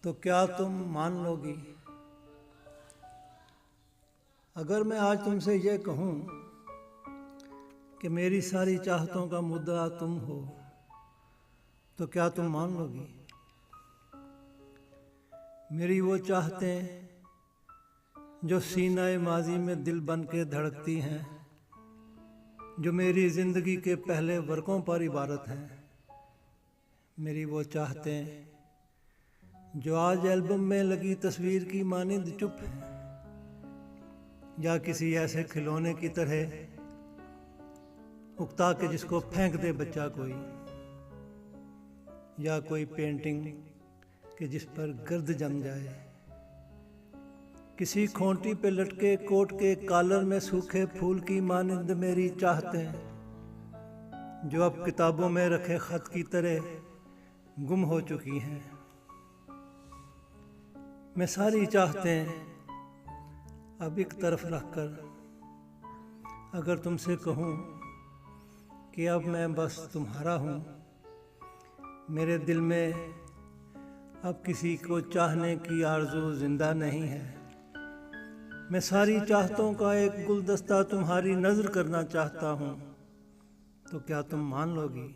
तो क्या तुम मान लोगी? अगर मैं आज तुमसे ये कहूँ कि मेरी सारी चाहतों का मुद्दा तुम हो, तो क्या तुम मान लोगी? मेरी वो चाहतें जो सीनाए माजी में दिल बन के धड़कती हैं, जो मेरी ज़िंदगी के पहले वर्कों पर इबारत हैं। मेरी वो चाहतें जो आज एल्बम में लगी तस्वीर की मानिंद चुप हैं, या किसी ऐसे खिलौने की तरह उकता के जिसको फेंक दे बच्चा कोई, या कोई पेंटिंग कि जिस पर गर्द जम जाए। किसी खोंटी पे लटके कोट के कॉलर में सूखे फूल की मानिंद मेरी चाहतें जो अब किताबों में रखे खत की तरह गुम हो चुकी हैं। मैं सारी चाहतें अब एक तरफ रखकर अगर तुमसे कहूँ कि अब मैं बस तुम्हारा हूँ, मेरे दिल में अब किसी को चाहने की आरज़ू जिंदा नहीं है। मैं सारी चाहतों का एक गुलदस्ता तुम्हारी नज़र करना चाहता हूँ, तो क्या तुम मान लोगी?